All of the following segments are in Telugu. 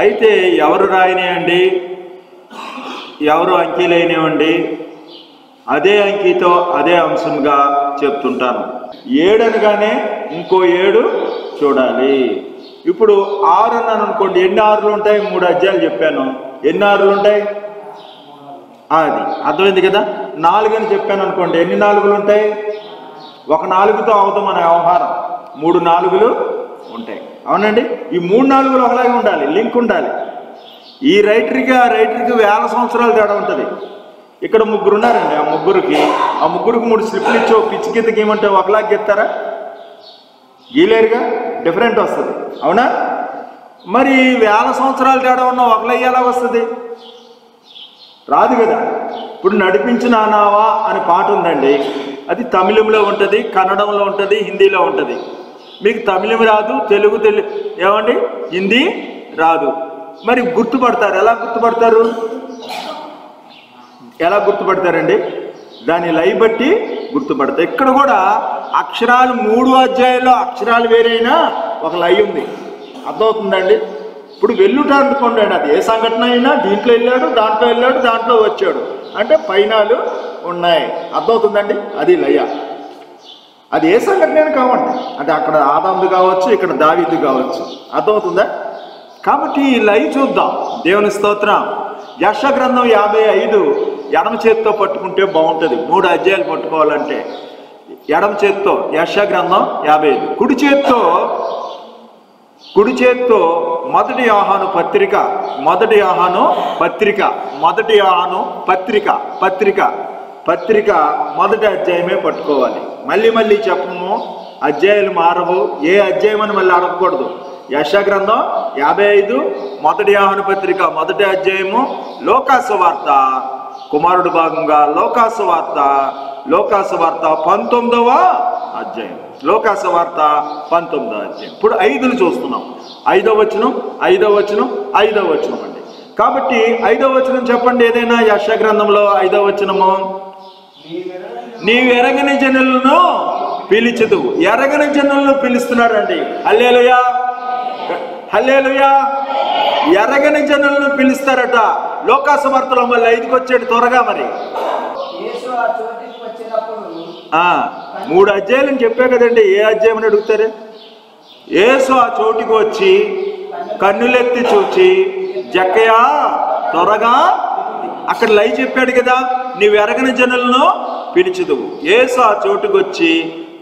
అయితే ఎవరు రాయనివ్వండి, ఎవరు అంకీలైనవ్వండి, అదే అంకితో అదే అంశంగా చెప్తుంటాను. 7 అనగానే ఇంకో 7 చూడాలి. ఇప్పుడు 6 అన్నాను అనుకోండి, ఎన్ని 6లు ఉంటాయి? 3 అధ్యాయాలు చెప్పాను, ఎన్ని 6లు ఉంటాయి? అది అర్థమైంది కదా. 4 అని చెప్పాను అనుకోండి, ఎన్ని 4లు ఉంటాయి? ఒక 4తో అవదు మన వ్యవహారం, 3 4లు ఉంటాయి. అవునండి, ఈ 3 4లు ఒకలాగే ఉండాలి, లింక్ ఉండాలి. ఈ రైటర్కి ఆ రైటర్కి 1000 సంవత్సరాలు తేడా ఉంటుంది. ఇక్కడ 3 ఉన్నారండి, ఆ ముగ్గురికి 3 స్లిప్లు ఇచ్చి పిచ్చి కింద గీయమంటే ఒకలాగా గీస్తారా? గీలేరుగా, డిఫరెంట్ వస్తుంది. అవునా? మరి 1000 సంవత్సరాలు తేడా ఉన్న ఒకలాగా ఎలా వస్తుంది? రాదు కదా. ఇప్పుడు నడిపించిన నావా అనే పాట ఉందండి, అది తమిళంలో ఉంటుంది, కన్నడంలో ఉంటుంది, హిందీలో ఉంటుంది. మీకు తమిళం రాదు, తెలుగు ఏమండి హిందీ రాదు, మరి గుర్తుపడతారు. ఎలా గుర్తుపడతారు? ఎలా గుర్తుపడతారండి? దాని లై బట్టి గుర్తుపడతారు. ఇక్కడ కూడా అక్షరాలు 3 అధ్యాయాల్లో అక్షరాలు వేరైనా ఒక లై ఉంది. అర్థమవుతుందండి? ఇప్పుడు వెల్లుట అనుకోండి, అది ఏ సంఘటన అయినా దీంట్లో వెళ్ళాడు, దాంట్లో వెళ్ళాడు, దాంట్లో వచ్చాడు అంటే పైనాలు ఉన్నాయి. అర్థమవుతుందండి? అది లయ. అది ఏ సంఘటన కావండి, అది అక్కడ ఆదాము కావచ్చు, ఇక్కడ దావీదు కావచ్చు. అర్థమవుతుందా? కాబట్టి ఈ లయ చూద్దాం. దేవుని స్తోత్రం. యెషయా గ్రంథం 55 ఎడమ చేతితో పట్టుకుంటే బాగుంటుంది. 3 అధ్యాయాలు పట్టుకోవాలంటే ఎడమ చేతితో యెషయా గ్రంథం 55, కుడి చేత్తో మొదటి యోహాను పత్రిక మొదటి అధ్యాయమే పట్టుకోవాలి. మళ్ళీ చెప్పము, అధ్యాయాలు మారవు. ఏ అధ్యాయం అని మళ్ళీ అడగకూడదు. యెషయా గ్రంథం 55 మొదటి యోహాను పత్రిక మొదటి అధ్యాయము, లోకాసు వార్త కుమారుడు భాగంగా లోకాసు వార్త 19వ అధ్యాయం. లోకాసు వార్త 19వ అధ్యాయం. ఇప్పుడు 5ను చూస్తున్నాం. 5వ వచనం అండి. కాబట్టి 5వ వచనం చెప్పండి ఏదైనా. యెషయా గ్రంథంలో 5వ వచనము, నీవు ఎరగని జనులను పిలిచెదవు. ఎరగని జనులను పిలుస్తున్నారండి. హల్లెలూయా, హల్లెలూయా. ఎరగని జనులను పిలుస్తారట. లోకాసు వార్తలో మళ్ళీ 5కి వచ్చాడు త్వరగా. మరి 3 అధ్యాయులని చెప్పా కదండి. ఏ అధ్యాయం అని అడుగుతారు? యేసు ఆ చోటికి వచ్చి కన్నులెత్తి చూచి జక్కయ్యా త్వరగా, అక్కడ లై చెప్పాడు కదా, నీవు ఎరగని జనులను పిలిచెదవు. యేసు ఆ చోటుకు వచ్చి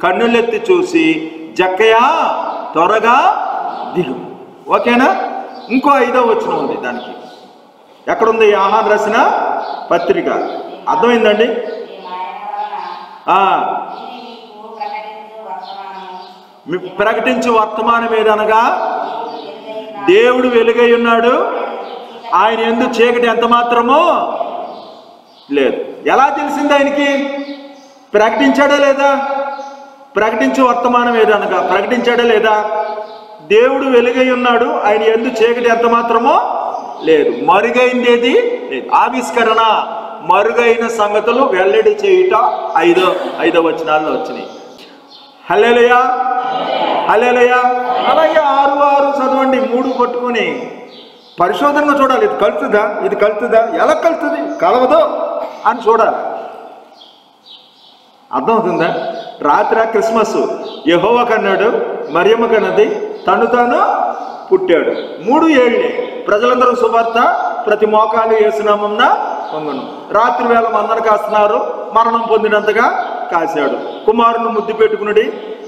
కన్నులెత్తి చూసి జక్కయ్యా త్వరగా దిగు. ఓకేనా? ఇంకో 5వ వచనం ఉంది దానికి. ఎక్కడుంది? యోహాను రాసిన పత్రిక. అర్థమైందండి? ప్రకటించు వర్తమానం ఏదనగా దేవుడు వెలుగై ఉన్నాడు, ఆయన యందు చీకటి ఎంత మాత్రమో లేదు. ఎలా తెలిసింది ఆయనకి? ప్రకటించాడా లేదా? ప్రకటించు వర్తమానం ఏదనగా ప్రకటించాడా లేదా? దేవుడు వెలుగై ఉన్నాడు, ఆయన యందు చీకటి ఎంత మాత్రమో లేదు. మరుగైంది ఏది లేదు. ఆవిష్కరణ, మరుగైన సంగతులు వెల్లడి చేయుట 5వ వచనాల్లో వచ్చినాయి. హల్లెలూయా, హల్లెలూయా. అలాగే 6 చదవండి. 3 పట్టుకొని పరిశోధనగా చూడాలి. ఇది కలుతుందా? ఎలా కలుతుంది? కలవదు అని చూడాలి. అర్థమవుతుందా? రాత్రి క్రిస్మస్ యెహోవా కన్నాడు, మరియమ్మ కన్నది, తను తాను పుట్టాడు. 3 ఏళ్లే. ప్రజలందరూ సువార్త, ప్రతి మోకాలు యేసునామమున వంగును. రాత్రి వేళ మందరు కాస్తున్నారు, మరణం పొందినంతగా కాశాడు. కుమారుని ముద్దు పెట్టుకుని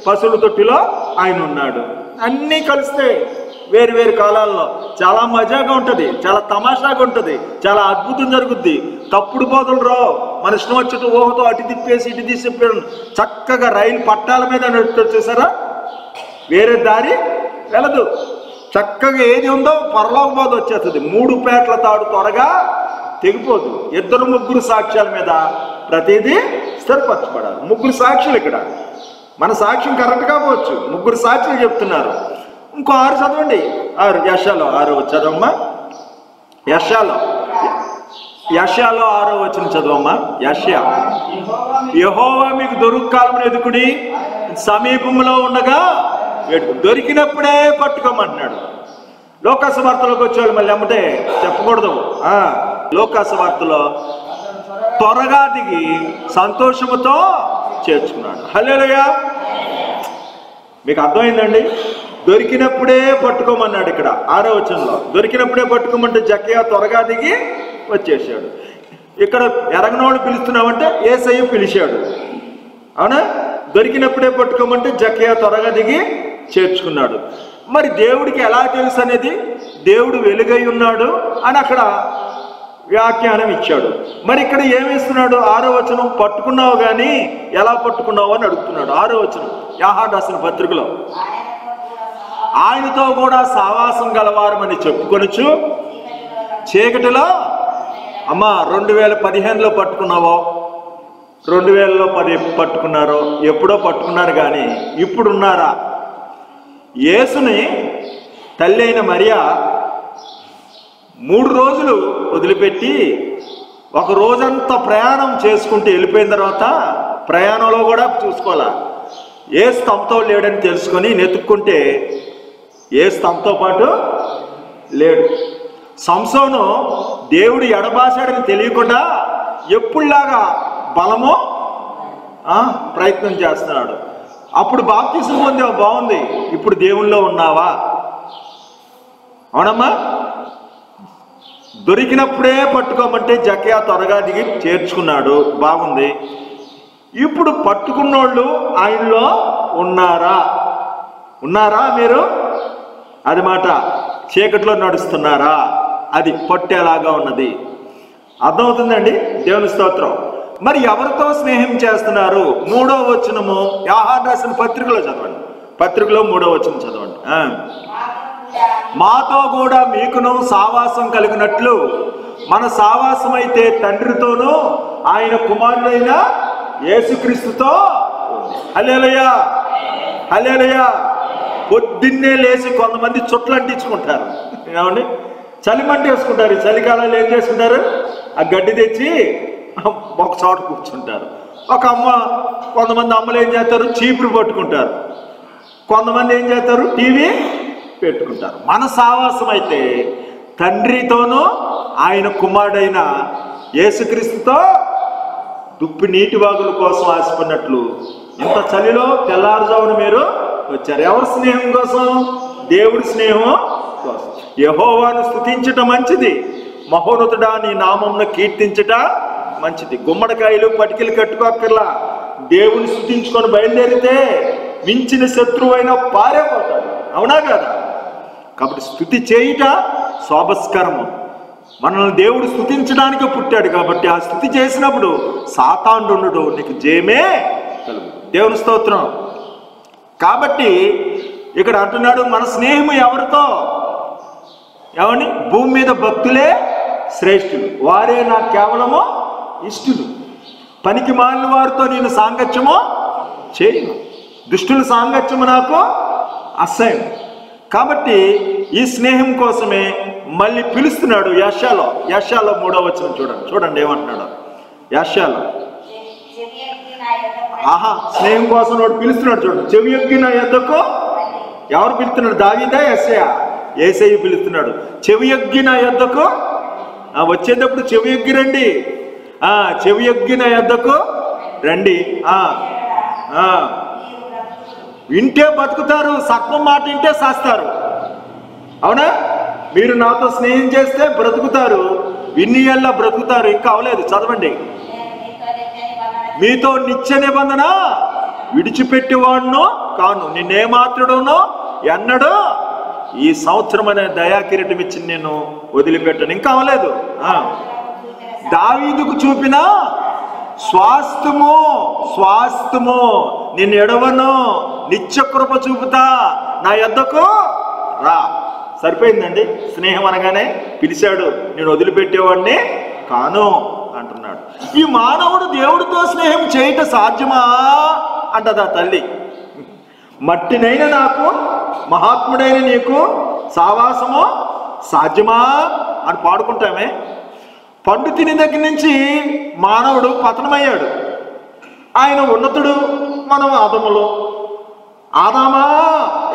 పశువుల తొట్టిలో ఆయన ఉన్నాడు. అన్నీ కలిస్తే వేరు కాలాల్లో చాలా మజాగా ఉంటుంది, చాలా తమాషాగా ఉంటుంది, చాలా అద్భుతం జరుగుద్ది. తప్పుడు బోధలు రావు. మన ఇష్టం వచ్చేట ఊహతో అటు తిప్పేసి ఇటు తీసిపోయాడు. చక్కగా రైలు పట్టాల మీద నడుపుతాడు. చూసారా? వేరే దారి వెళ్ళదు. చక్కగా ఏది ఉందో పరలోక బోధ వచ్చేస్తుంది. 3 పేటల తాడు త్వరగా తెగిపోదు. 2 3 సాక్ష్యాల మీద ప్రతిదీ స్థిరపరచబడాలి. 3 సాక్షులు. ఇక్కడ మన సాక్ష్యం కరెక్ట్ కాకపోవచ్చు, 3 సాక్షులు చెప్తున్నారు. ఇంకో 6 చదవండి. 6 యెషయాలో 6 చదవమ్మా. యెషయాలో 6వ వచనం చదవమ్మా. యెషయా, యెహోవా మీకు దొరుకు కాలం ఎదుకుడి, సమీపంలో ఉండగా దొరికినప్పుడే పట్టుకోమంటున్నాడు. లోకాసు వార్తలోకి వచ్చేవాళ్ళు మళ్ళీ అమ్మటే చెప్పకూడదు. లోకాసు వార్తలో త్వరగా దిగి సంతోషముతో చేర్చుకున్నాడు. హల్లెలూయా. మీకు అర్థమైందండి? దొరికినప్పుడే పట్టుకోమన్నాడు. ఇక్కడ 6వ వచనంలో దొరికినప్పుడే పట్టుకోమంటే జక్కయ్య త్వరగా దిగి వచ్చేసాడు. ఇక్కడ ఎరగనోడు పిలుస్తున్నామంటే యేసయ్య పిలిచాడు. అవునా? దొరికినప్పుడే పట్టుకోమంటే జక్కయ్య త్వరగా దిగి చేర్చుకున్నాడు. మరి దేవుడికి ఎలా తెలుసు అనేది, దేవుడు వెలుగై ఉన్నాడు అని అక్కడ వ్యాఖ్యానం ఇచ్చాడు. మరి ఇక్కడ ఏమిస్తున్నాడు? 6వ వచనం పట్టుకున్నావు కానీ ఎలా పట్టుకున్నావు అని అడుగుతున్నాడు. 6వ వచనం యోహాను రాసిన పత్రికలో, ఆయనతో కూడా సావాసం గలవారమని చెప్పుకొనుచు చీకటిలో, అమ్మా 2015లో పట్టుకున్నావో 2000లో పట్టుకున్నారో ఎప్పుడో పట్టుకున్నారు కానీ ఇప్పుడున్నారా? యేసుని తల్లి అయిన మరియా 3 రోజులు వదిలిపెట్టి 1 రోజంతా ప్రయాణం చేసుకుంటూ వెళ్ళిపోయిన తర్వాత ప్రయాణంలో కూడా చూసుకోవాలా, యేసు తమతో లేడని తెలుసుకొని నెతుక్కుంటే యేసు తమతో పాటు లేడు. సంసోను దేవుడు ఎడబాసాడని తెలియకుండా ఎప్పుడులాగా బలమో ప్రయత్నం చేస్తున్నాడు. అప్పుడు బాప్తిసం పొందావు, బాగుంది. ఇప్పుడు దేవుళ్ళో ఉన్నావా? అవునమ్మా? దొరికినప్పుడే పట్టుకోమంటే జక్కయ్య త్వరగా దిగి చేర్చుకున్నాడు, బాగుంది. ఇప్పుడు పట్టుకున్నోళ్ళు ఆయనలో ఉన్నారా? మీరు అది మాట. చీకట్లో నడుస్తున్నారా? అది పట్టేలాగా ఉన్నది. అర్థమవుతుందండి? దేవుని స్తోత్రం. మరి ఎవరితో స్నేహం చేస్తున్నారు? 3వ వచనము యోహాను రాసిన పత్రికలో చదవండి. పత్రికలో 3వ వచనం చదవండి. మాతో కూడా మీకును సావాసం కలిగినట్లు మన సావాసం అయితే తండ్రితోనూ ఆయన కుమారుడైన యేసుక్రీస్తుతో. హల్లెలూయా, హల్లెలూయా. పొద్దున్నే లేచి కొంతమంది చుట్లు అంటించుకుంటారు. ఏమండి? చలిమంట వేసుకుంటారు. చలికాలంలో ఏం చేసుకుంటారు? ఆ గడ్డి తెచ్చి ఒక చోట కూర్చుంటారు. కొంతమంది అమ్మలు ఏం చేస్తారు? చీపురు పట్టుకుంటారు. కొంతమంది ఏం చేస్తారు? టీవీ పెట్టుకుంటారు. మన సావాసం అయితే తండ్రితోనూ ఆయన కుమారుడైన యేసుక్రీస్తుతో. దుప్పి నీటి వాగుల కోసం ఆశపడినట్లు ఇంత చలిలో తెల్లారుజామున మీరు వచ్చారు. ఎవరి స్నేహం కోసం? దేవుడి స్నేహం కోసం. యెహోవాను స్తుతించటం మంచిది, మహోన్నతుడా నీ నామమును కీర్తించట మంచిది. గుమ్మడికాయలు పటికలు కట్టుకోక్కర్లా, దేవుని స్తుతించుకొని బయలుదేరితే మించిన శత్రువైన పారిపోతాడు. అవునా కదా? కాబట్టి స్తుతి చేయుట శోభస్కరము. మనల్ని దేవుడు స్తుతించడానికి పుట్టాడు కాబట్టి ఆ స్తుతి చేసినప్పుడు సాతానుడు నీకు జయమే కలుగు. దేవుని స్తోత్రం. కాబట్టి ఇక్కడ అంటున్నాడు మన స్నేహము ఎవరితో? ఏమని? భూమి మీద భక్తులే శ్రేష్ఠులు, వారే నాకు కేవలము ఇష్టలు. పనికి మాలిన వారితో నేను సాంగత్యము చేయను, దుష్టుల సాంగత్యము నాకు అసహ్యం. కాబట్టి ఈ స్నేహం కోసమే మళ్ళీ పిలుస్తున్నాడు. యెషయాలో 3వ వచనం చూడండి ఏమంటున్నాడు యెషయాలో. స్నేహం కోసం వాడు పిలుస్తున్నాడు. చూడండి, చెవి యొగ్గి నా యొద్దకు. ఎవరు పిలుస్తున్నాడు? దావీదా? యేసయ్య పిలుస్తున్నాడు. చెవి యొగ్గి నా యొద్దకు. వచ్చేటప్పుడు చెవి యొగ్గి రండి, చెవి యొగ్గి నా యొద్దకు రండి. వింటే బతుకుతారు, సర్పం మాట వింటే చేస్తారు. అవునా? మీరు నాతో స్నేహం చేస్తే బ్రతుకుతారు, విన్నియల్లా బ్రతుకుతారు. ఇంకా అవలేదు, చదవండి. మీతో నిత్య నిబంధన విడిచిపెట్టేవాడును కాను, నిన్నేమాత్రుడునో ఎన్నడూ ఈ సంవత్సరం అనే దయాకిరీటం ఇచ్చి నేను వదిలిపెట్టాను. ఇంకా అవలేదు. దావీదుకు చూపిన స్వాస్థ్యము నిన్ను ఎడవను, నిత్య కృప చూపుతా, నా యొద్దకు రా. సరిపోయిందండి. స్నేహం అనగానే పిలిచాడు, నేను వదిలిపెట్టేవాడిని కాను అంటున్నాడు. ఈ మానవుడు దేవుడితో స్నేహం చేయట సాధ్యమా అంటదా తల్లి. మట్టినైన నాకు, మహాత్ముడైన నీకు సావాసము సాధ్యమా అని పాడుకుంటామే. పండు తిని దగ్గర నుంచి మానవుడు పతనమయ్యాడు. ఆయన ఉన్నతుడు, మనం ఆదములో. ఆదామా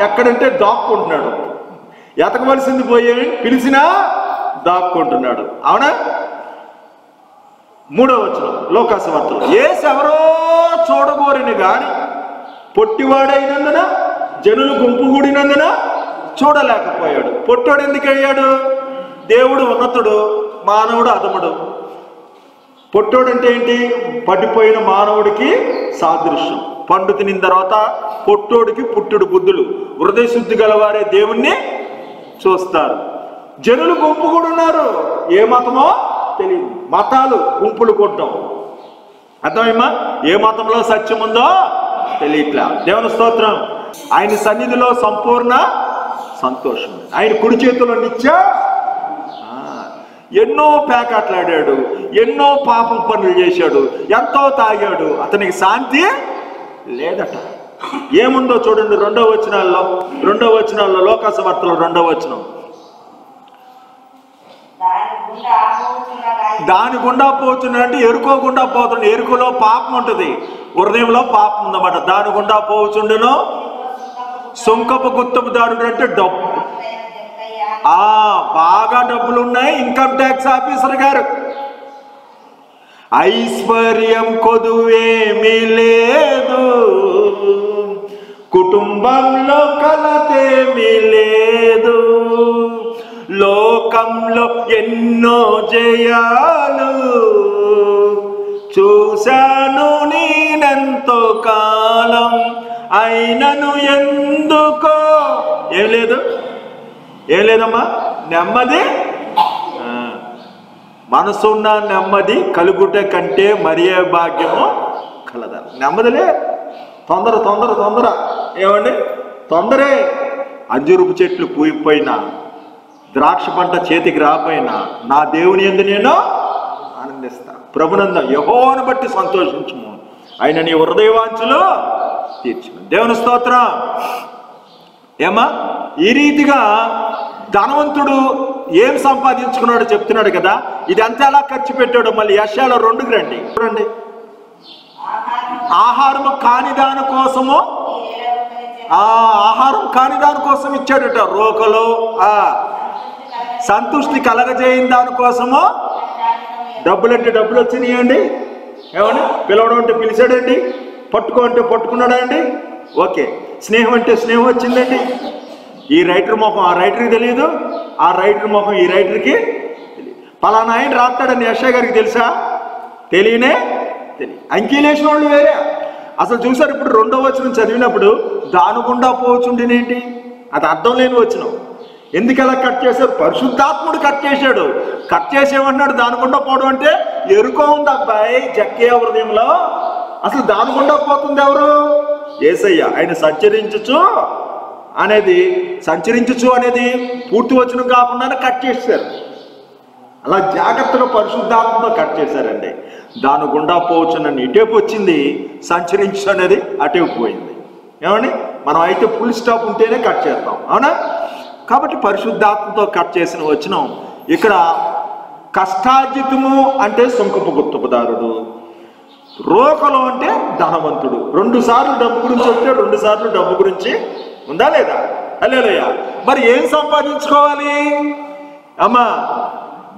ఎక్కడంటే దాక్కుంటున్నాడు. ఎతకవలసింది పోయి పిలిచినా దాక్కుంటున్నాడు. అవునా? 3వ వచనం లోకాసు వార్తలో, యేసు ఎవరో చూడగోరిని గాని పొట్టివాడైనందున జనులు గుంపు కూడినందున చూడలేకపోయాడు. పొట్టోడు ఎందుకు అయ్యాడు? దేవుడు ఉన్నతుడు, మానవుడు అధముడు. పొట్టోడు అంటే ఏంటి? పడిపోయిన మానవుడికి సాదృశ్యం. పండు తినిన తర్వాత పొట్టోడికి పుట్టుడు బుద్ధులు. హృదయ శుద్ధి గలవారే దేవుణ్ణి చూస్తారు. జనులు గుంపు కూడా ఉన్నారు. ఏ మతమో తెలియదు. మతాలు గుంపులు కొట్టడం అర్థమేమా? ఏ మతంలో సత్యం ఉందో తెలియట్లా. దేవుని స్తోత్రం. ఆయన సన్నిధిలో సంపూర్ణ సంతోషం. ఆయన కుడి చేతిలో నిత్య ఎన్నో పేకాట్లాడాడు, ఎన్నో పాపం పనులు చేశాడు, ఎంతో తాగాడు, అతనికి శాంతి లేదట. ఏముందో చూడండి 2వ వచనాల్లో లోకాసు వార్తలో 2వ వచనం, దాని గుండా పోతున్నాడంటే ఎరుకోకుండా పోతుండే. ఎరుకలో పాపం ఉంటుంది, హృదయంలో పాపం ఉందన్నమాట. దాని గుండా పోచుండును సుంకపు గుత్తపు దారుడు అంటే డబ్బు, బాగా డబ్బులు ఉన్నాయి. ఇన్కమ్ ట్యాక్స్ ఆఫీసర్ గారు. ఐశ్వర్యం కొదువేమీ లేదు, కుటుంబంలో కలతేమీ లేదు, లోకంలో ఎన్నో జయాలు చూశాను నేనెంతో కాలం, అయినను ఎందుకో ఏం లేదమ్మా నెమ్మది. మనసున్న నెమ్మది కలుగుట కంటే మరియే భాగ్యము కలదా. నెమ్మదిలే, తొందర ఏమండి? తొందరే. అంజూరపు చెట్లు పూయిపోయినా, ద్రాక్ష పంట చేతికి రాపోయినా నా దేవుని యందు నేను ఆనందిస్తా. ప్రభునంద యెహోవాను బట్టి సంతోషించుము, ఆయన నీ హృదయవాంఛలు తీర్చును. దేవుని స్తోత్రం. ఏమా ఈ రీతిగా ధనవంతుడు ఏం సంపాదించుకున్నాడో చెప్తున్నాడు కదా. ఇదంతా ఎలా ఖర్చు పెట్టాడో మళ్ళీ యెషయాలో 2కి రండి. చూడండి, ఆహారం కాని దాని కోసము, ఆహారం కాని దాని కోసం ఇచ్చాడట. రోకలో సంతృష్టి కలగజేయని దానికోసము. డబ్బులు అంటే డబ్బులు వచ్చినాయండి. ఏమండి? పిలవడం అంటే పిలిచాడండి. పట్టుకో అంటే పట్టుకున్నాడా అండి? ఓకే. స్నేహం అంటే స్నేహం వచ్చిందండి. ఈ రైటర్ మొహం ఆ రైటర్కి తెలియదు, ఆ రైటర్ మొహం ఈ రైటర్కి తెలియదు. పలానా ఆయన రాస్తాడని యెషయా గారికి తెలుసా? తెలియదు. అంకీలేసిన వాళ్ళు వేరే. అసలు చూసారు, ఇప్పుడు 2వ వచనం చదివినప్పుడు దానుగుండా పోచుండినేంటి? అది అర్థం లేని వచనం. ఎందుకు అలా కట్ చేశారు? పరిశుద్ధాత్ముడు కట్ చేశాడు. కట్ చేసేమన్నాడు దానుగుండా పోవడం అంటే ఎరుకో ఉంది అబ్బాయి జక్కయ్య హృదయంలో. అసలు దానుగుండా పోతుంది ఎవరు? యేసయ్య. ఆయన సంచరించుచు అనేది పూర్తి వచనం కాకుండానే కట్ చేశారు. అలా జాగ్రత్తగా పరిశుద్ధాత్మతో కట్ చేశారండి. దాని గుండా పోవచ్చునని ఇటేపు వచ్చింది, సంచరించు అనేది అటేపు పోయింది. ఏమండి? మనం అయితే ఫుల్ స్టాప్ ఉంటేనే కట్ చేస్తాం, అవునా? కాబట్టి పరిశుద్ధాత్మతో కట్ చేసిన వచనం ఇక్కడ. కష్టార్జితము అంటే సుంకపు గుత్తపుదారుడు, రోకలో అంటే ధనవంతుడు. 2 సార్లు డబ్బు గురించి వస్తే 2 సార్లు డబ్బు గురించి ఉందా లేదా? హల్లెలూయా. మరి ఏం సంపాదించుకోవాలి అమ్మా?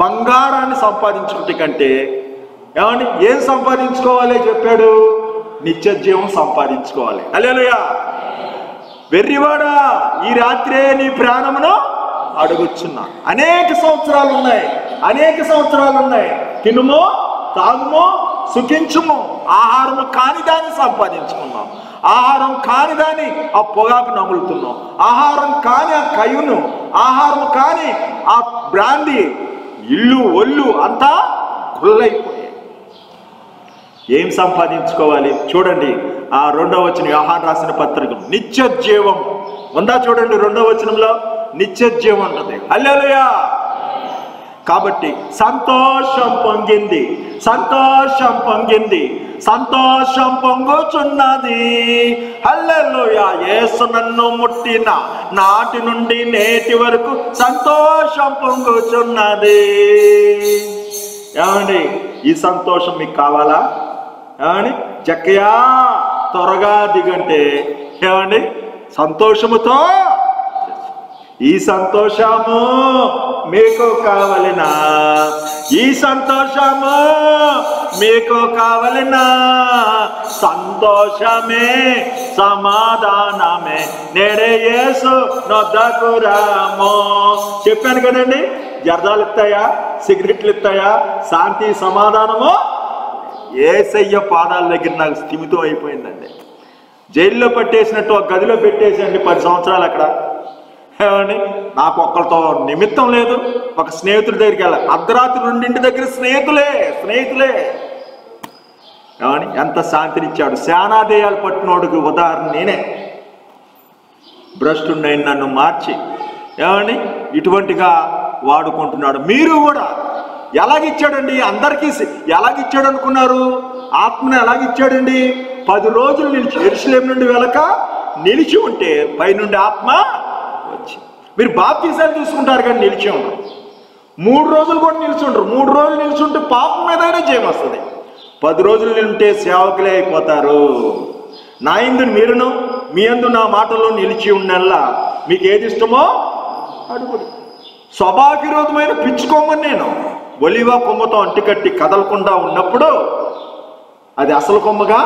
బంగారాన్ని సంపాదించుకుంటే కంటే ఏమండి ఏం సంపాదించుకోవాలి చెప్పాడు? నిత్య జీవం సంపాదించుకోవాలి. హల్లెలూయా. వెర్రివాడా, ఈ రాత్రే నీ ప్రాణమును అడుగుచున్నా. అనేక సంవత్సరాలు ఉన్నాయి. తినుమో, తాగుమో, సుఖించుము. ఆహారము కాని దాన్ని సంపాదించుకున్నాం. ఆహారం కాని దాన్ని ఆ పొగాకు నములుతున్నాం. ఆహారం కాని ఆ కయ్యును, ఆహారం కాని ఆ బ్రాందీ, ఇల్లు ఒళ్ళు అంతా కుళ్ళైపోయాయి. ఏం సంపాదించుకోవాలి? చూడండి ఆ 2వ వచనం, యోహాను రాసిన పత్రిక. నిత్య జీవం ఉందా? చూడండి 2వ వచనంలో నిత్య జీవం ఉంటుంది. హల్లెలూయా. కాబట్టి సంతోషం పొంగుచున్నది. హల్లెలూయా. యేసు నన్ను ముట్టిన నాటి నుండి నేటి వరకు సంతోషం పొంగుచున్నది. ఏమండి? ఈ సంతోషం మీకు కావాలా? ఏమండి? జక్కయ్యా త్వరగా దిగంటే ఏమండి సంతోషముతో ఈ సంతోషము మీకు కావలెనా, ఈ సంతోషము మీకు కావలెనా, సంతోషమే సమాధానమే నేడే యేసు నొద్దకు రాము. చెప్పాను కదండి, జర్దాలు ఇస్తాయా, సిగరెట్లు ఇస్తాయా, శాంతి సమాధానము యేసయ్య పాదాల దగ్గర నాకు స్థిమితం అయిపోయిందండి. జైల్లో పట్టేసినట్టు ఒక గదిలో పెట్టేసండి 10 సంవత్సరాలు అక్కడ. ఏమండి, నాకు ఒక్కరితో నిమిత్తం లేదు. ఒక స్నేహితుడి దగ్గరికి వెళ్ళాలి, అర్ధరాత్రి 2 దగ్గర స్నేహితులే. ఏమని ఎంత శాంతినిచ్చాడు. శానాదేయాలు పట్టినోడికి ఉదాహరణ నేనే. భ్రష్టుడైన నన్ను మార్చి ఏమని ఇటువంటిగా వాడుకుంటున్నాడు. మీరు కూడా ఎలాగిచ్చాడండి, అందరికీ ఎలాగిచ్చాడు అనుకున్నారు? ఆత్మను ఎలాగిచ్చాడండి? 10 రోజులు నిలిచి, యెరూషలేము నుండి వెలక నిలిచి ఉంటే పైనుండి ఆత్మ వచ్చి. మీరు బాప్తిసాలు తీసుకుంటారు కానీ నిలిచి ఉండరు. 3 రోజులు కూడా నిలిచి ఉండరు. 3 రోజులు నిలిచి ఉంటే పాపం మీదైనా జయం వస్తుంది. 10 రోజులు నిలింటే సేవకులే అయిపోతారు. నా యందు మీరును, మీ యందు నా మాటలో నిలిచి ఉన్నల్లా మీకు ఏది ఇష్టమో అడుగుడు. స్వభావిరోధమైన పిచ్చుకోమని నేను ఒలివ కొమ్మతో అంటికట్టి కదలకుండా ఉన్నప్పుడు అది అసలు కొమ్మగా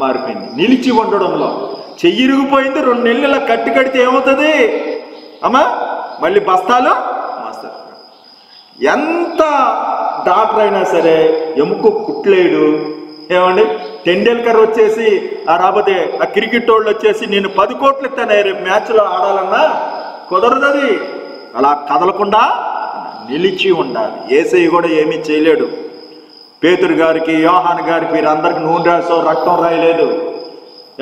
మారిపోయింది. నిలిచి ఉండడంలో చెయ్యిరిగిపోయింది. 2 నెలలు ఇలా కట్టి కడితే ఏమవుతుంది అమ్మా? మళ్ళీ బస్తాలు మాస్తారు. ఎంత డాక్టర్ అయినా సరే ఎముక కుట్లేడు. ఏమండి, టెండూల్కర్ వచ్చేసి రాకపోతే ఆ క్రికెట్ వాళ్ళు వచ్చేసి నేను 10 కోట్లు ఇస్తాను రేపు మ్యాచ్లో ఆడాలన్నా కుదరదు. అది అలా కదలకుండా నిలిచి ఉండాలి. యేసయ్య కూడా ఏమీ చేయలేడు. పేతురు గారికి, యోహాను గారికి వీరందరికి నూనె రాసో రక్తం రాయలేదు.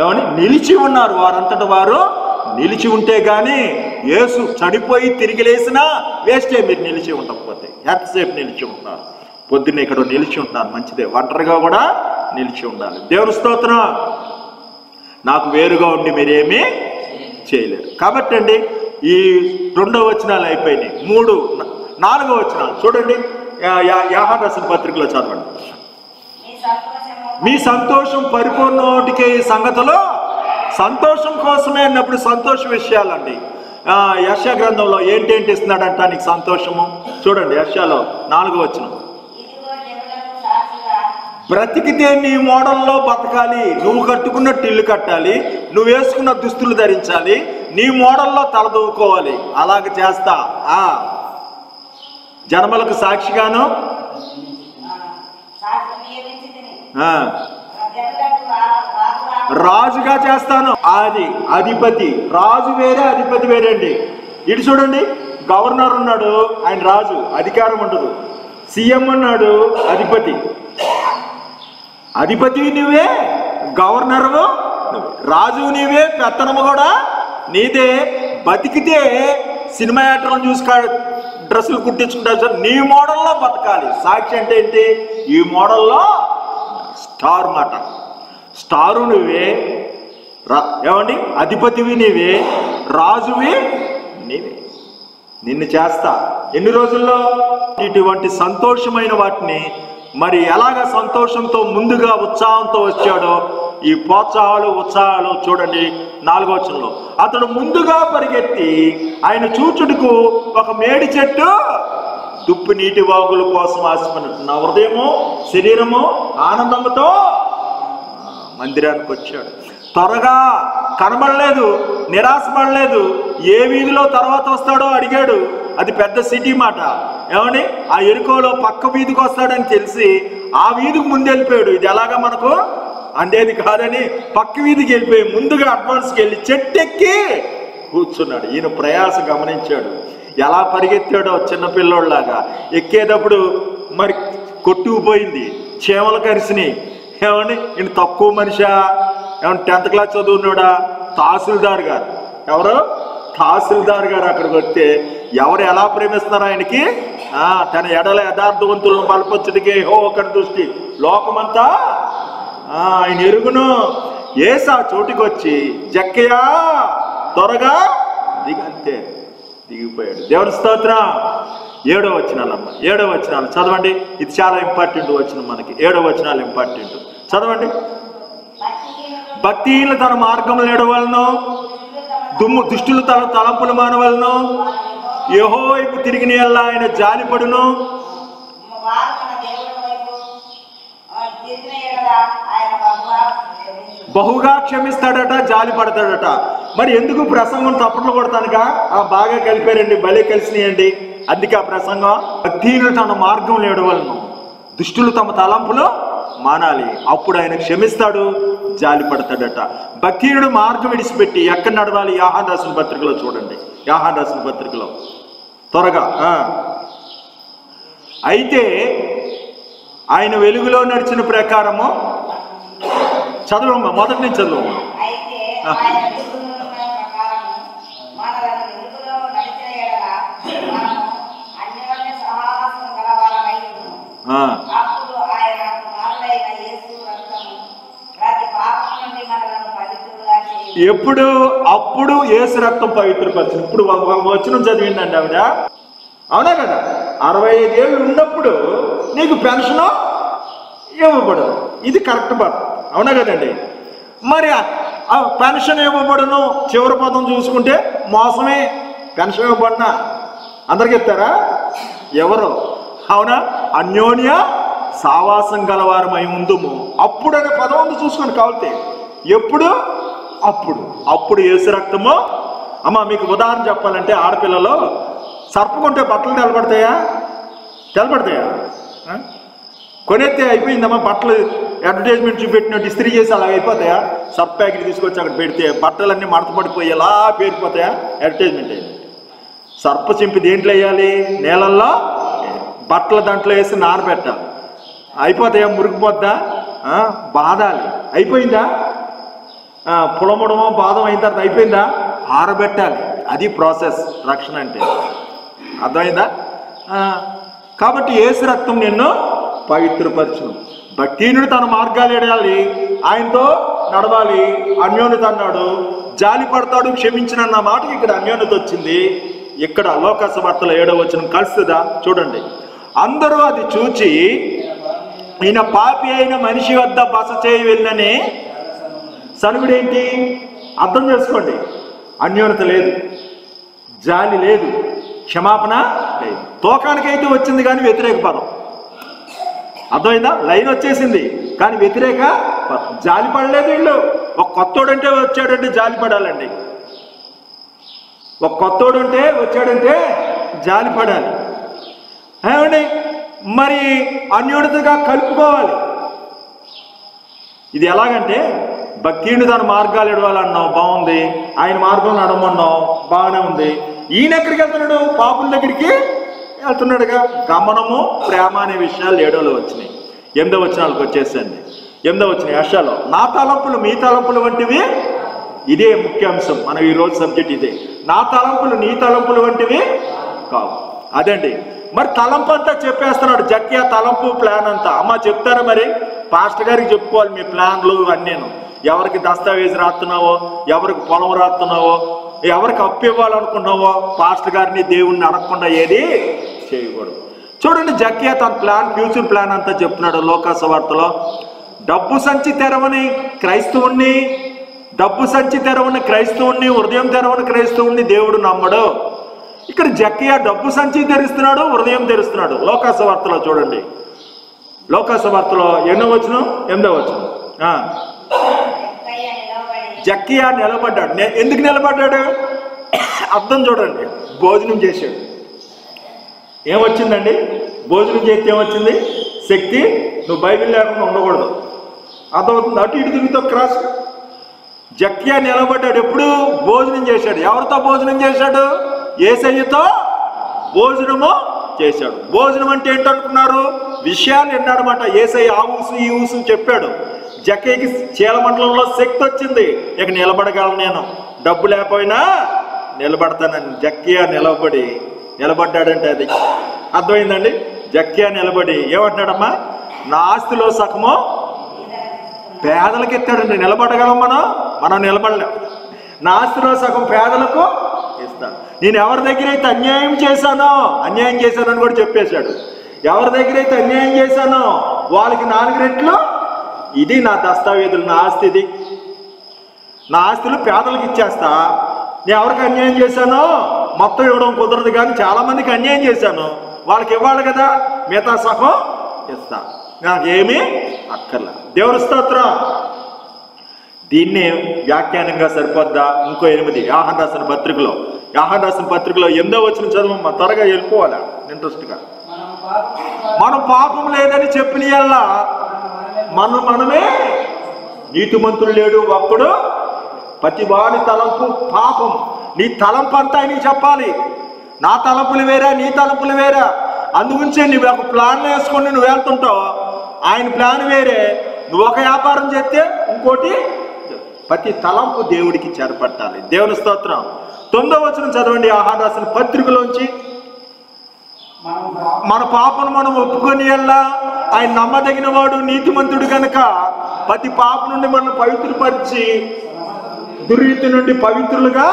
ఏమని నిలిచి ఉన్నారు. వారంతట వారు నిలిచి ఉంటే గాని యేసు చనిపోయి తిరిగి లేసినా వేస్టే. మీరు నిలిచి ఉండకపోతే ఎంతసేపు నిలిచి ఉంటున్నారు? పొద్దున్న ఇక్కడ నిలిచి ఉంటున్నారు, మంచిదే. ఒంటరిగా కూడా నిలిచి ఉండాలి. దేవుని స్తోత్రం. నాకు వేరుగా ఉండి మీరేమీ చేయలేరు. కాబట్టి అండి ఈ 2వ వచనాలు అయిపోయినాయి. 3, 4వ వచనాలు చూడండి. యోహాను రాసిన పత్రికలో చదవండి. మీ సంతోషం పరిపూర్ణోటికే ఈ సంగతిలో సంతోషం కోసమే అన్నప్పుడు సంతోష విషయాలండి. యెషయా గ్రంథంలో ఏంటేంటి ఇస్తున్నాడంట నీకు సంతోషము? చూడండి యెషయాలో 4వ వచనం. బ్రతికితే నీ మోడల్లో బతకాలి. నువ్వు కట్టుకున్నట్టు ఇల్లు కట్టాలి, నువ్వు వేసుకున్న దుస్తులు ధరించాలి, నీ మోడల్లో తలదూకోవాలి. అలాగ చేస్తా జన్మలకు సాక్షిగాను రాజుగా చేస్తాను. అది అధిపతి. రాజు వేరే, అధిపతి వేరే అండి. ఇటు చూడండి, గవర్నర్ ఉన్నాడు, ఆయన రాజు, అధికారం ఉండదు. సీఎం ఉన్నాడు, అధిపతి. అధిపతి నువ్వే, గవర్నరు నువ్వే, రాజు నీవే, పెత్తనము కూడా నీదే. బతికితే సినిమా యాక్టర్లను చూసుకో, డ్రెస్సులు కుట్టించుకుంటారు సార్. నీ మోడల్లో బతకాలి. సాక్షి అంటే ఏంటి? ఈ మోడల్లో స్టార్ మాట. స్టారు నువ్వే, ఏమండి అధిపతివి నీవే, రాజువి నీవే. నిన్ను చేస్తా. ఎన్ని రోజుల్లో? ఇటువంటి సంతోషమైన వాటిని మరి ఎలాగ సంతోషంతో ముందుగా ఉత్సాహంతో వచ్చాడో ఈ ప్రోత్సాహాలు ఉత్సాహాలు చూడండి. 4వ వచనంలో అతడు ముందుగా పరిగెత్తి ఆయన చూచుటకు ఒక మేడి చెట్టు దుప్పు నీటి వాగుల కోసం ఆశపడినట్టు నా హృదయము శరీరము ఆనందంతో మందిరానికి వచ్చాడు. త్వరగా కనబడలేదు, నిరాశపడలేదు. ఏ వీధిలో తర్వాత వస్తాడో అడిగాడు. అది పెద్ద సిటీ మాట. ఏమని ఆ ఎరుకోలో పక్క వీధికి వస్తాడని తెలిసి ఆ వీధికి ముందు వెళ్ళిపోయాడు. ఇది ఎలాగా మనకు అందేది కాదని పక్క వీధికి వెళ్ళిపోయి ముందుగా అడ్వాన్స్కి వెళ్ళి చెట్టెక్కి కూర్చున్నాడు. ఈయన ప్రయాస గమనించాడు. ఎలా పరిగెత్తాడో చిన్నపిల్లోళ్ళలాగా. ఎక్కేటప్పుడు మరి కొట్టుకుపోయింది, చీమలు కరిసినాయి. ఏమండి ఈయన తక్కువ మనిషా? ఏమన్నా 10th క్లాస్ చదువున్నాడా? తహసీల్దార్ గారు. ఎవరు? తహసీల్దార్ గారు అక్కడికి వస్తే ఎవరు ఎలా ప్రేమిస్తున్నారు ఆయనకి? తన ఎడల యథార్థవంతులను బలపరచుడికే ఒకరి దృష్టి లోకమంతా ఆయన ఎరుగును. ఏసా చోటికి వచ్చి జక్కయ్యా త్వరగా దిగంతే దిగిపోయాడు. దేవుని స్తోత్రం. 7వ వచనాలమ్మ, 7వ వచనాలు చదవండి. ఇది చాలా ఇంపార్టెంట్ వచనం మనకి. 7వ వచనాలు ఇంపార్టెంట్ చదవండి. భక్తిహీనులు తన మార్గంలో ఎడవలను, దుష్టులు తలంపుల మానవలను యెహోవా వైపు తిరిగిన యెడల ఆయన జాలిపడును. బహుగా క్షమిస్తాడట, జాలి పడతాడట. మరి ఎందుకు ప్రసంగం తప్పట్లు కొడతానుగా బాగా కలిపారండి, భలే కలిసినాయండి. అందుకే ఆ ప్రసంగం భక్తిహీనులు తన మార్గం లేడవలను, దుష్టులు తమ తలంపులో మానాలి, అప్పుడు ఆయన క్షమిస్తాడు, జాలి పడతాడట. భక్తిహీనుడు మార్గం విడిచిపెట్టి ఎక్కడ నడవాలి? యోహాను రాసిన పత్రికలో చూడండి, యోహాను రాసిన పత్రికలో త్వరగా. అయితే ఆయన వెలుగులో నడిచిన ప్రకారము చదువు, మొదటి నుంచి చదువు. ఎప్పుడు? అప్పుడు యేసు రక్తం పవిత్రపరిచింది. ఇప్పుడు వచనం చదివిందండి ఆవిడ, అవునా కదా? 65 ఏళ్ళు ఉన్నప్పుడు నీకు పెన్షన్ ఇవ్వబడదు, ఇది కరెక్ట్ బాధ, అవునా కదండి? మరి పెన్షన్ ఇవ్వబడును చివరి పదం చూసుకుంటే మోసమే. పెన్షన్ ఇవ్వబడినా అందరికి చెప్తారా? ఎవరు? అవునా? అన్యోన్య సావాసం గలవారమై ఉందుము. అప్పుడు అనే పదం ఉంది, చూసుకోండి కావాలితే. ఎప్పుడు? అప్పుడు యేసు రక్తము. అమ్మ మీకు ఉదాహరణ చెప్పాలంటే, ఆడపిల్లలు సర్పకుంటే బట్టలు తెలబడతాయా? కొనేస్తే అయిపోయిందమ్మా, బట్టలు అడ్వర్టైజ్మెంట్ చూపెట్టినట్టు ఇస్త్రీ చేసి అలా అయిపోతాయా? సర్ఫ్ ప్యాకెట్ తీసుకొచ్చి అక్కడ పెడితే బట్టలన్నీ మడత పడిపోయి ఎలా పేరిపోతాయా? అడ్వర్టైజ్మెంట్ అయింది. సర్ప చింపి దేంట్లో వేయాలి? నేలల్లో. బట్టలు దాంట్లో వేసి నానబెట్టాలి, అయిపోతాయా? మురిగిపోద్దా? బాదాలి, అయిపోయిందా? పులముడమో బాదం అయిన తర్వాత అయిపోయిందా? ఆరబెట్టాలి, అది ప్రాసెస్ రక్షణ అంటే. అర్థమైందా? కాబట్టి యేసు రక్తం నిన్ను పవిత్రపరచును. భక్తిహీనుడు తన మార్గాలు ఎడగాలి, ఆయనతో నడవాలి. అన్యోన్యత అన్నాడు, జాలి పడతాడు, క్షమించిన మాటకి ఇక్కడ అన్యోన్యత వచ్చింది. ఇక్కడ లోకాసు వార్తల 7వ వచనం కలుస్తుందా? చూడండి. అందరూ అది చూచి ఈయన పాపి అయిన మనిషి వద్ద బస చేయి వెళ్ళని సనుగుడేంటి? అర్థం చేసుకోండి. అన్యోన్యత లేదు, జాలి లేదు, క్షమాపణ లేదు. తోకానికైతే వచ్చింది కానీ వ్యతిరేక పదం. అర్థమైందా? లైన్ వచ్చేసింది కానీ వ్యతిరేక పదం. జాలి పడలేదు వీళ్ళు. ఒక కొత్తోడంటే వచ్చాడంటే జాలి పడాలండి. ఒక కొత్తోడుంటే వచ్చాడంటే జాలి పడాలి. ఏమండి? మరి అన్యోన్యతగా కలుపుకోవాలి. ఇది ఎలాగంటే, భక్తిని తన మార్గాలు ఎడవాలన్నావు, బాగుంది. ఆయన మార్గం నడమన్నావు, బాగానే ఉంది. ఈయన ఎక్కడికి వెళ్తున్నాడు? పాపుల దగ్గరికి వెళ్తున్నాడుగా. గమనము, ప్రేమ అనే విషయాలు 7లో వచ్చినాయి. 8వ వచనాలకు వచ్చేసండి. 8వ వచనం యెషయాలో, నా తలంపులు మీ తలంపులు వంటివి. ఇదే ముఖ్యాంశం మన ఈరోజు సబ్జెక్ట్ ఇదే. నా తలంపులు నీ తలంపులు వంటివి కావు. అదండి. మరి తలంపు అంతా చెప్పేస్తున్నాడు జక్కియా, తలంపు ప్లాన్ అంతా. అమ్మ చెప్తారా? మరి పాస్టర్ గారికి చెప్పుకోవాలి మీ ప్లాన్లు అన్నీను. ఎవరికి దస్తావేజ్ రాస్తున్నావో, ఎవరికి పొలం రాస్తున్నావో, ఎవరికి అప్పు ఇవ్వాలనుకున్నావో పాస్టర్ గారిని దేవుణ్ణి అడగకుండా ఏది చేయకూడదు. చూడండి, జక్కియా తన ప్లాన్, ఫ్యూచర్ ప్లాన్ అంతా చెప్తున్నాడు లోకాసు వార్తలో. డబ్బు సంచి తెరవని క్రైస్తవుణ్ణి, హృదయం తెరవని క్రైస్తవుణ్ణి దేవుడు నమ్మడు. ఇక్కడ జక్కియా డబ్బు సంచి తెరుస్తున్నాడు, హృదయం తెరుస్తున్నాడు. లోకాసు వార్తలో చూడండి. లోకాసు వార్తలో 8వ వచనం 8వ వచనం. జక్కియా నిలబడ్డాడు. ఎందుకు నిలబడ్డాడు? అర్థం చూడండి. భోజనం చేశాడు. ఏమొచ్చిందండి? భోజనం చేస్తే ఏమొచ్చింది? శక్తి. నువ్వు బైబిల్ లేకుండా ఉండకూడదు. అర్థమవుతుంది? అటు ఇటు తిరుగుతావు క్రాస్. జక్కియా నిలబడ్డాడు. ఎప్పుడు? భోజనం చేశాడు. ఎవరితో భోజనం చేశాడు? యేసయ్యతో భోజనము చేశాడు. భోజనం అంటే ఏంటనుకున్నారు? విషయాలు ఎన్నాడమాట. యేసయ్య ఆ ఊసు ఈ ఊసు చెప్పాడు. జక్కియాకి చీలమండలంలో శక్తి వచ్చింది. ఇక నిలబడగలను, నేను డబ్బు లేకపోయినా నిలబడతానని. జక్కియా నిలబడ్డాడంటే అది అర్థమైందండి. జక్కియా నిలబడి ఏమంటున్నాడమ్మా? నా ఆస్తిలో సగము పేదలకు ఎత్తాడండి. నిలబడగలం మనం నిలబడలేం. నా ఆస్తిలో సగం పేదలకు ఇస్తాను. నేను ఎవరి దగ్గర అయితే అన్యాయం చేశానని కూడా చెప్పేశాడు. ఎవరి దగ్గర అయితే అన్యాయం చేశానో వాళ్ళకి 4 రెట్లు. ఇది నా దస్తావేజులు, నా ఆస్తి. ఇది నా ఆస్తులు పేదలకు ఇచ్చేస్తా. నేను ఎవరికి అన్యాయం చేశానో మొత్తం ఇవ్వడం కుదరదు, కానీ చాలా మందికి అన్యాయం చేశాను, వాళ్ళకి ఇవ్వాలి కదా, మిగతా సహం ఇస్తా, నాకేమీ అక్కర్లా. దేవుని స్తోత్రం. దీన్నే వ్యాఖ్యానంగా సరిపోద్దా? ఇంకో 8 యోహాను రాసిన పత్రికలో 8వ వచనం చదువు, త్వరగా వెళ్ళిపోవాలా ఇంట్రెస్ట్గా. మనం పాపం లేదని చెప్పిన యెల్లా మనమే నీతిమంతులు లేడు ఒక్కడు, ప్రతి వాడి తలంపు పాపం. నీ తలంపు అంతా ఆయనకి చెప్పాలి. నా తలంపులు వేరా, నీ తలంపులు వేరా. అందుగురించే నువ్వు ఒక ప్లాన్ వేసుకొని నువ్వు వెళ్తుంటావు, ఆయన ప్లాన్ వేరే. నువ్వు ఒక వ్యాపారం చేస్తే ఇంకోటి, ప్రతి తలంపు దేవుడికి చేరపట్టాలి. దేవుని స్తోత్రం. 9వ వచనం చదవండి యోహాను రాసిన పత్రికలోంచి. మన పాపను మనం ఒప్పుకొని యెల్లా ఆయన నమ్మదగిన వాడు, నీతిమంతుడు కనుక ప్రతి పాప నుండి మనం పవిత్రపరిచి దుర్నీతి నుండి పవిత్రులుగా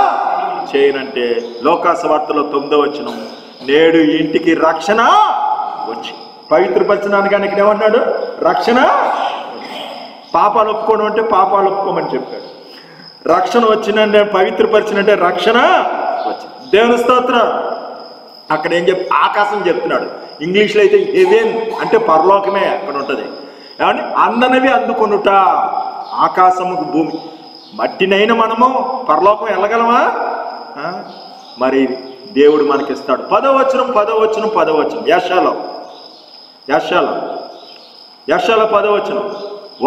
చేయనంటే. లోకాసు వార్తలో 9వ వచనం, నేడు ఇంటికి రక్షణ వచ్చి. పవిత్రపరచడానికి ఆయన ఇక్కడ ఏమన్నాడు? రక్షణ. పాపాలు ఒప్పుకోవడం అంటే పాపాలు ఒప్పుకోమని చెప్పాడు. రక్షణ వచ్చినంటే, పవిత్రపరిచినంటే రక్షణ వచ్చింది. దేవుని స్తోత్రం. అక్కడ ఏం ఆకాశం చెప్తున్నాడు. ఇంగ్లీష్లో అయితే హెవెన్ అంటే పరలోకమే అక్కడ ఉంటుంది. ఏమంటే అందనవి అందుకొనుట. ఆకాశముకు భూమి, మట్టినైనా మనము పరలోకం వెళ్ళగలమా? మరి దేవుడు మనకిస్తాడు. 10వ వచనం యెషయాలో 10వ వచనం,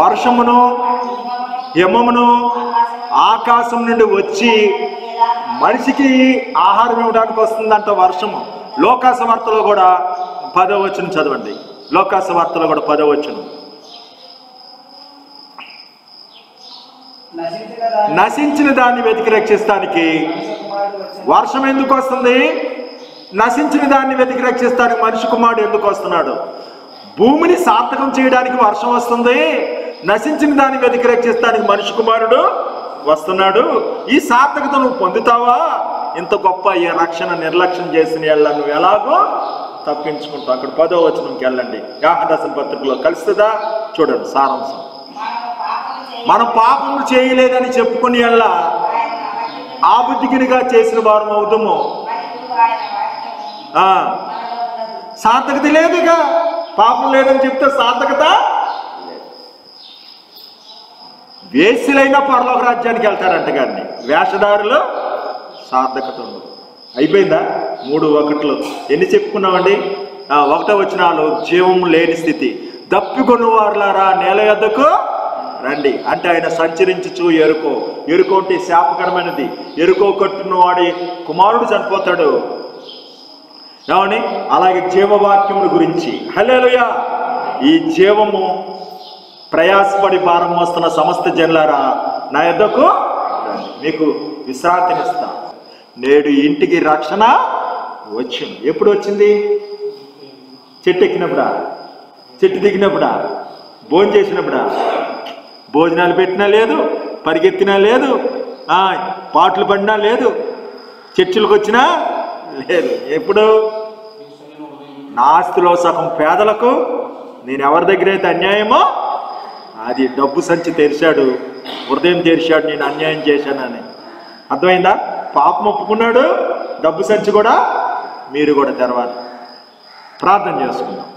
వర్షమును హిమమును ఆకాశం నుండి వచ్చి మనిషికి ఆహారం ఇవ్వడానికి వస్తుందంట వర్షము. లోకాసు వార్తలో కూడా 10వ వచనం చదవండి. లోకాసు వార్తలో కూడా 10వ వచనం, నశించిన దాన్ని వెతికి రక్షిస్తానికి వర్షం ఎందుకు వస్తుంది? నశించిన దాన్ని వెతికి రక్షిస్తానికి మనిషి కుమారుడు ఎందుకు వస్తున్నాడు? భూమిని సార్థకం చేయడానికి వర్షం వస్తుంది, నశించిన దాన్ని వెతికి రక్షిస్తానికి మనిషి కుమారుడు వస్తున్నాడు. ఈ సార్థకత నువ్వు పొందుతావా? ఇంత గొప్ప ఈ రక్షణ నిర్లక్ష్యం చేసిన యెల్లా నువ్వు ఎలాగో తప్పించుకుంటావు. అక్కడ 10వ వచనంకి వెళ్ళండి. యోహాను రాసిన పత్రికలో కలుస్తుందా? చూడండి సారాంశం. మనం పాపము చేయలేదని చెప్పుకుని యెల్లా ఆ బుద్ధికినిగా చేసిన వారం అవుతాము. సార్థకత లేదుగా. పాపం లేదని చెప్తే సార్థకత. వేశ్యలైనా పరలోక రాజ్యానికి వెళ్తారంట, కానీ వేషధారులు సార్థకత ఉండదు. అయిపోయిందా? 3:1 ఎన్ని చెప్పుకున్నామండి? 1వ వచనాలు, జీవం లేని స్థితి. దప్పికొను వారులారా నేల యొద్దకు రండి అంటే ఆయన సంచరించుచు ఎరుకో అంటే శాపకరమైనది. ఎరుకో కట్టున్న వాడి కుమారుడు చనిపోతాడు. ఏమని? అలాగే జీవవాక్యముల గురించి హల్లెలూయా. ఈ జీవము ప్రయాసపడి భారం మోస్తున్న సమస్త జనులారా నా యొద్దకు మీకు విశ్రాంతినిస్తా. నేడు ఇంటికి రక్షణ వచ్చింది. ఎప్పుడు వచ్చింది? చెట్టు ఎక్కినప్పుడా? చెట్టు దిగినప్పుడా? భోజనం చేసినప్పుడా? భోజనాలు పెట్టినా లేదు, పరిగెత్తినా లేదు, పాటలు పడినా లేదు, చర్చిలకు వచ్చినా లేదు. ఎప్పుడు? నా ఆస్తిలో సగం పేదలకు నేను ఎవరి దగ్గర అయితే అన్యాయమో అది డబ్బు సంచి తెరిచాడు, హృదయం తెరిచాడు, నేను అన్యాయం చేశానని. అర్థమైందా? పాపం ఒప్పుకున్నాడు, డబ్బు సంచి కూడా మీరు కూడా తెరవాలి. ప్రార్థన చేసుకుందాం.